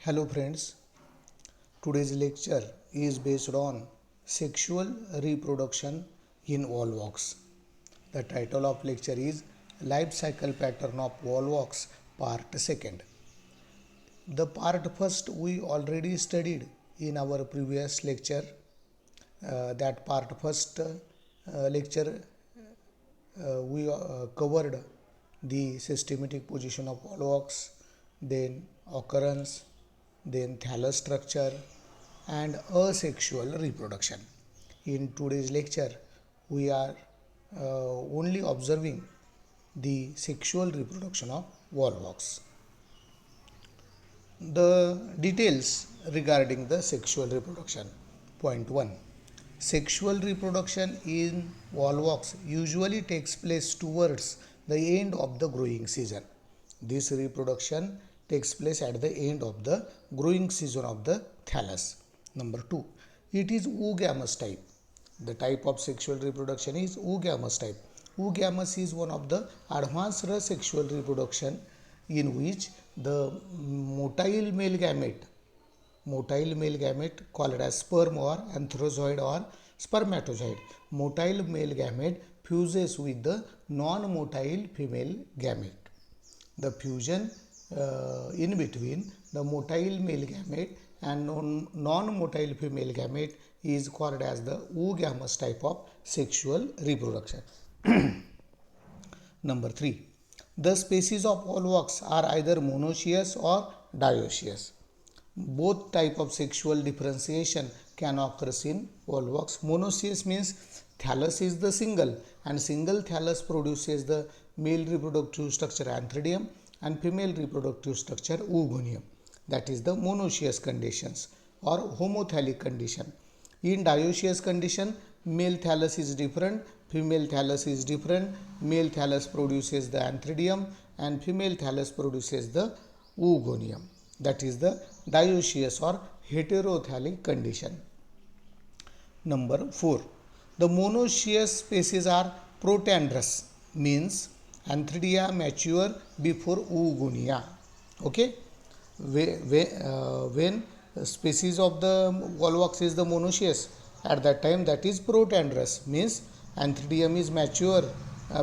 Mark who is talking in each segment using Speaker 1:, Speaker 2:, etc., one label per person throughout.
Speaker 1: Hello friends, today's lecture is based on sexual reproduction in volvox. The title of lecture is Life Cycle Pattern of Volvox Part 2nd. The part first we already studied in our previous lecture. That part first lecture we covered the systematic position of volvox, then occurrence, then thallus structure and asexual reproduction. In today's lecture, we are only observing the sexual reproduction of volvox. The details regarding the sexual reproduction. Point 1. Sexual reproduction in volvox usually takes place towards the end of the growing season. This reproduction takes place at the end of the growing season of the thallus. Number 2. It is oogamous type. The type of sexual reproduction is oogamous type. Oogamous is one of the advanced sexual reproduction in which the motile male gamete called as sperm or anthrozoid or spermatozoid. Motile male gamete fuses with the non-motile female gamete. The fusion in between the motile male gamete and non-motile female gamete is called as the oogamous type of sexual reproduction. Number 3. The species of volvox are either monoecious or dioecious. Both type of sexual differentiation can occur in volvox. Monoecious means thallus is the single and single thallus produces the male reproductive structure antheridium and female reproductive structure oogonium. That is the monoecious conditions or homothallic condition. In dioecious condition, male thallus is different, female thallus is different. Male thallus produces the antheridium and female thallus produces the oogonium. That is the dioecious or heterothallic condition. Number 4. The monoecious species are protandrous, means antheridia mature before oogonia. Okay, when species of the volvox is the monoecious, at that time that is protandrous, means antheridium is mature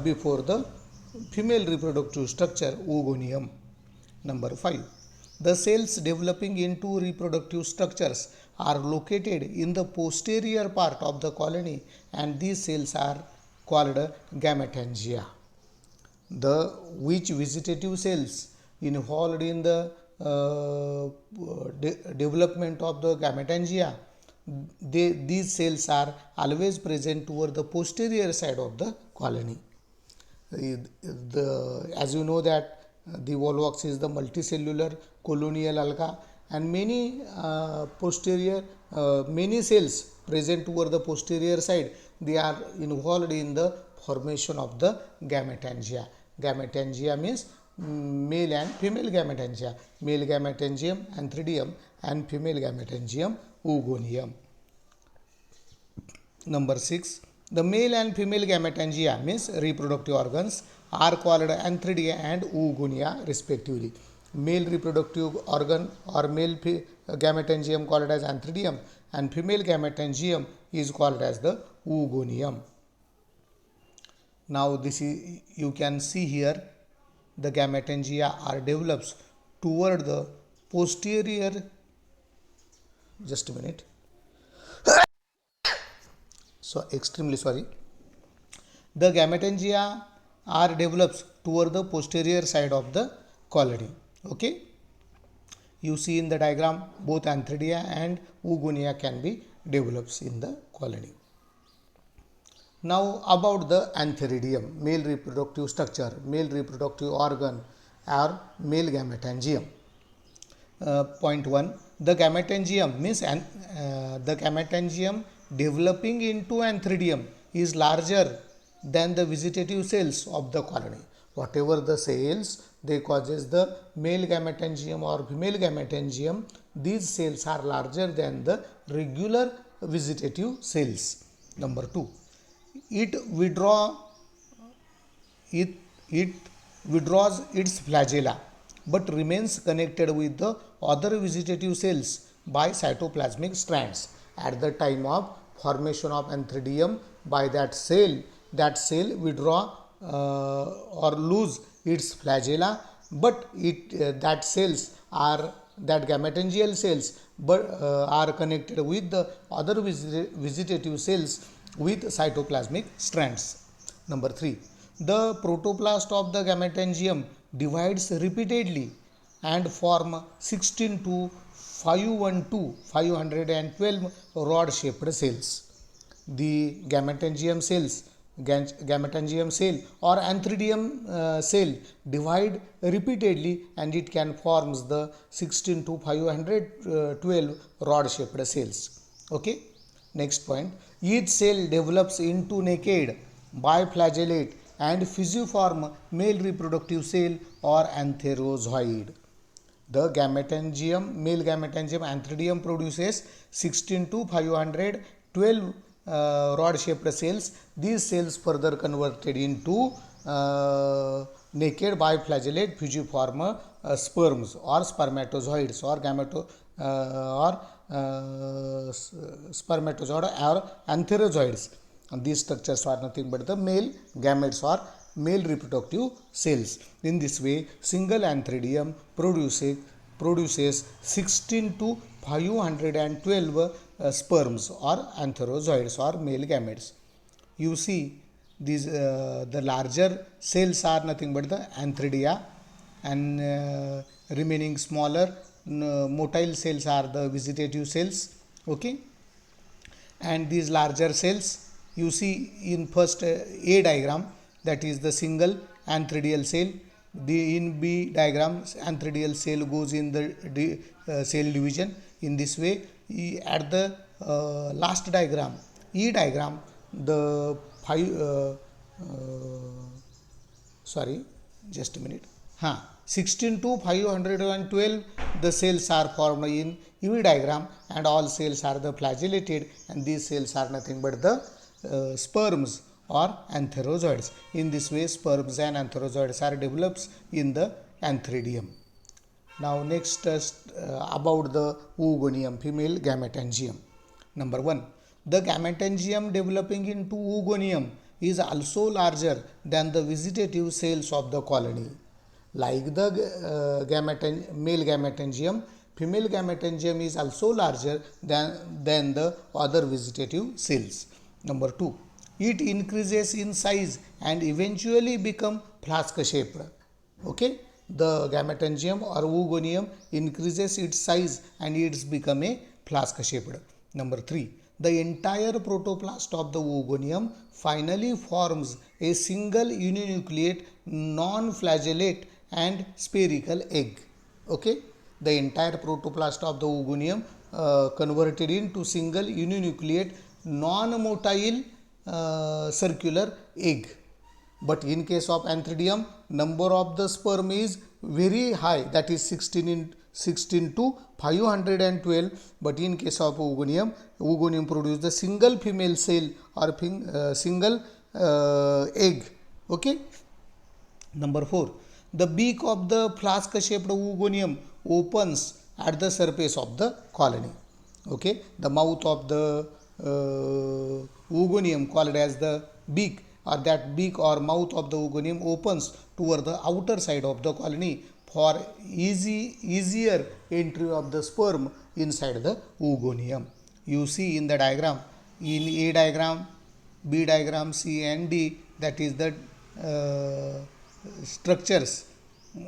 Speaker 1: before the female reproductive structure oogonium. Number 5. The cells developing into reproductive structures are located in the posterior part of the colony and these cells are called gametangia. The which vegetative cells involved in the development of the gametangia, these cells are always present toward the posterior side of the colony. As you know that the volvox is the multicellular colonial alga and many many cells present toward the posterior side, they are involved in the formation of the gametangia. Gametangia means male and female gametangia. Male gametangium antheridium and female gametangium oogonium. Number 6. The male and female gametangia means reproductive organs are called antheridia and oogonia respectively. Male reproductive organ or male gametangium called as antheridium and female gametangium is called as the oogonium. Now this is, you can see here, the gametangia are developed toward the posterior, just a minute, so extremely sorry. The gametangia are developed toward the posterior side of the colony. Okay, you see in the diagram both antheridia and oogonia can be developed in the colony. Now about the antheridium, male reproductive structure, male reproductive organ or male gametangium. Point 1. The gametangium means the gametangium developing into antheridium is larger than the vegetative cells of the colony. Whatever the cells they causes the male gametangium or female gametangium, these cells are larger than the regular vegetative cells. Number 2. It withdraws its flagella but remains connected with the other vegetative cells by cytoplasmic strands. At the time of formation of antheridium by that cell withdraw or lose its flagella, but that cells are that gametangial cells but are connected with the other vegetative cells with cytoplasmic strands. Number 3, the protoplast of the gametangium divides repeatedly and form 16 to 512 rod shaped cells. The gametangium cell or antheridium cell divide repeatedly and it can forms the 16 to 512 rod shaped cells. Okay, next point, each cell develops into naked biflagellate and fusiform male reproductive cell or antherozoid. The male gametangium antheridium produces 16 to 512 rod shaped cells. These cells further converted into naked biflagellate fusiform sperms or spermatozoids or spermatozoid or antherozoids. And these structures are nothing but the male gametes or male reproductive cells. In this way, single antheridium produces 16 to 512 sperms or antherozoids or male gametes. You see, these the larger cells are nothing but the antheridia, and remaining smaller motile cells are the vegetative cells. Okay, and these larger cells you see in first A diagram, that is the single antheridial cell. In B diagram, antheridial cell goes in the cell division. In this way, at the last diagram, E diagram, the sorry, just a minute. 16 to 512 the cells are formed in E diagram, and all cells are the flagellated, and these cells are nothing but the sperms or antherozoids. In this way, sperms and antherozoids are developed in the antheridium. Now next about the oogonium, female gametangium. Number 1, the gametangium developing into oogonium is also larger than the vegetative cells of the colony. Like the male gametangium, female gametangium is also larger than the other vegetative cells. Number 2, it increases in size and eventually become flask shaped. Okay, the gametangium or oogonium increases its size and it's become a flask shaped. Number 3, the entire protoplast of the oogonium finally forms a single uninucleate non-flagellate and spherical egg. Okay, the entire protoplast of the oogonium converted into single uninucleate non-motile circular egg. But in case of antheridium, number of the sperm is very high, that is 16 to 512. But in case of oogonium produces the single female cell or single egg. Okay. Number 4, the beak of the flask shaped oogonium opens at the surface of the colony. Okay, the mouth of the oogonium, called as the beak, or that beak or mouth of the oogonium opens toward the outer side of the colony for easier entry of the sperm inside the oogonium. You see in the diagram, in A diagram, B diagram, C and D, that is the structures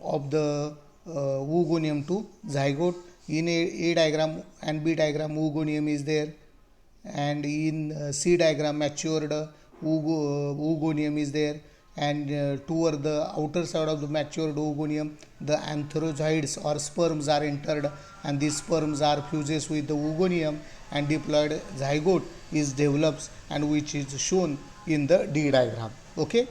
Speaker 1: of the oogonium to zygote. In A diagram and B diagram, oogonium is there, and in C diagram, matured oogonium is there, and toward the outer side of the matured oogonium, the antherozoids or sperms are entered, and these sperms are fuses with the oogonium, and diploid zygote is develops, and which is shown in the D diagram. Okay,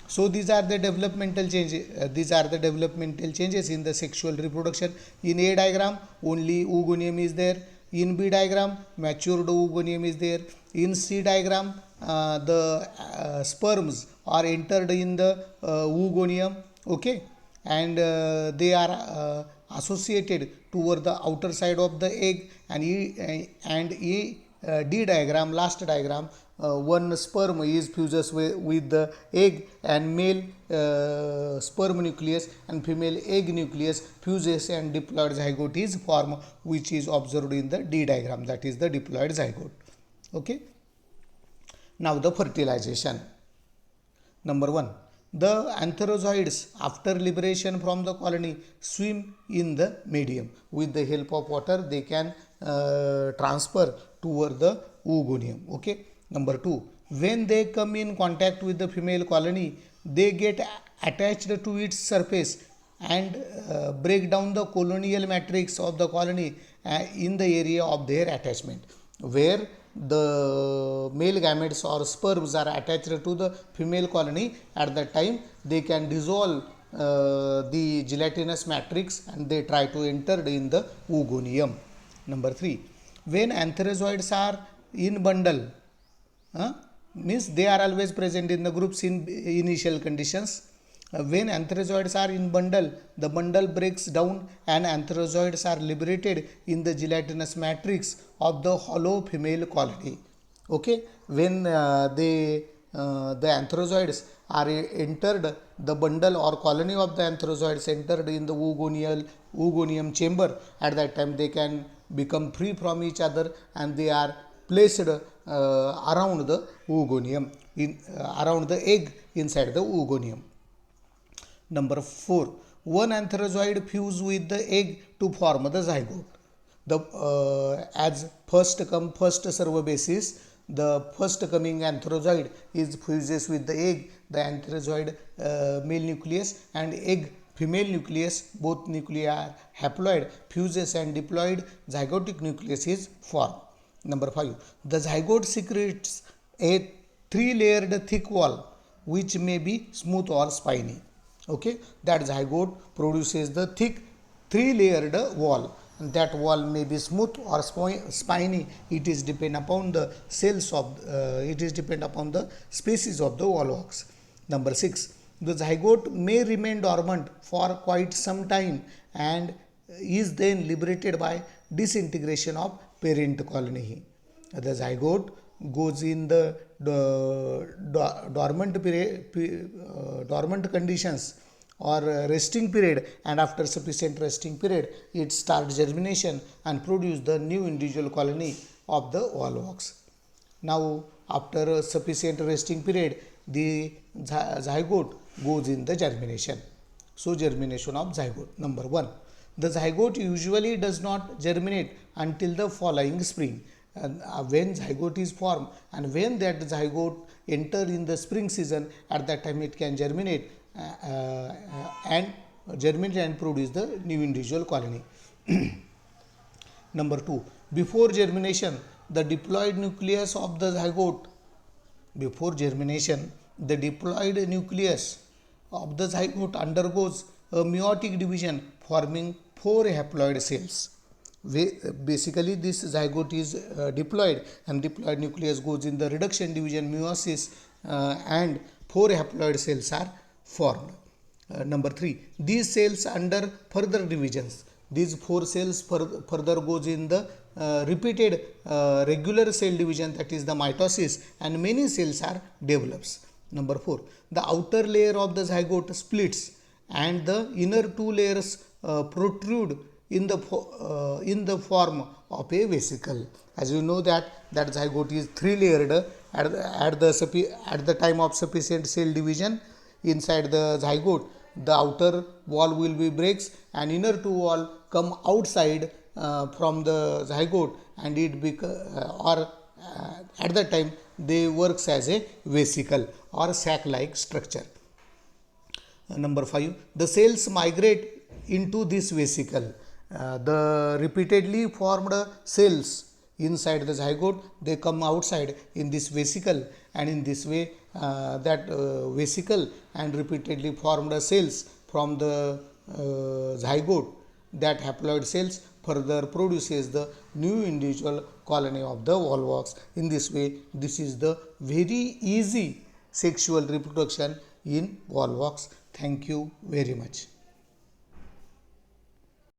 Speaker 1: so these are the developmental changes in the sexual reproduction. In A diagram, only oogonium is there. In B diagram, matured oogonium is there. In C diagram, the sperms are entered in the oogonium. Okay, and they are associated toward the outer side of the egg. D diagram, last diagram, one sperm is fuses with the egg, and male sperm nucleus and female egg nucleus fuses and diploid zygote is formed, which is observed in the D diagram, that is the diploid zygote. Okay. Now the fertilization. Number 1. The antherozoids, after liberation from the colony, swim in the medium. With the help of water, they can transfer toward the oogonium. Okay. Number 2. When they come in contact with the female colony, they get attached to its surface and break down the colonial matrix of the colony in the area of their attachment, where the male gametes or sperms are attached to the female colony. At that time, they can dissolve the gelatinous matrix and they try to enter in the oogonium. Number 3. When antherozoids are in bundle, means they are always present in the groups in initial conditions. When antherozoids are in bundle, the bundle breaks down and antherozoids are liberated in the gelatinous matrix of the hollow female colony. Okay, when the antherozoids are entered, the bundle or colony of the antherozoids entered in the oogonium chamber. At that time, they can become free from each other and they are placed around the oogonium, around the egg inside the oogonium. Number 4. One antherozoid fuse with the egg to form the zygote. As first come first serve basis, the first coming antherozoid is fuses with the egg, the antherozoid male nucleus and egg female nucleus, both nuclei are haploid, fuses and diploid zygotic nucleus is formed. Number 5. The zygote secretes a 3-layered thick wall which may be smooth or spiny. Okay, that zygote produces the thick 3-layered wall. That wall may be smooth or spiny. It is depend upon the cells of the species of the volvox. Number 6. The zygote may remain dormant for quite some time and is then liberated by disintegration of parent colony. The zygote goes in the dormant conditions or resting period, and after sufficient resting period it starts germination and produce the new individual colony of the volvox. Now after a sufficient resting period, the zygote goes in the germination. So germination of zygote. Number 1. The zygote usually does not germinate until the following spring. And when zygote is formed and when that zygote enter in the spring season, at that time it can germinate and produce the new individual colony. Number 2. Before germination, the diploid nucleus of the zygote undergoes a meiotic division forming 4 haploid cells. Basically, this zygote is diploid, and diploid nucleus goes in the reduction division meiosis and 4 haploid cells are formed. Number 3. These cells under further divisions. These 4 cells further goes in the repeated regular cell division, that is the mitosis, and many cells are develops. Number 4. The outer layer of the zygote splits and the inner 2 layers protrude in the form of a vesicle. As you know that zygote is 3-layered at the time of sufficient cell division. Inside the zygote, the outer wall will be breaks and inner 2 wall come outside from the zygote, and at that time they works as a vesicle or sac-like structure. Number 5. The cells migrate into this vesicle. The repeatedly formed cells inside the zygote, they come outside in this vesicle, and in this way that vesicle and repeatedly formed cells from the zygote, that haploid cells further produces the new individual colony of the volvox. In this way, this is the very easy sexual reproduction in volvox. Thank you very much.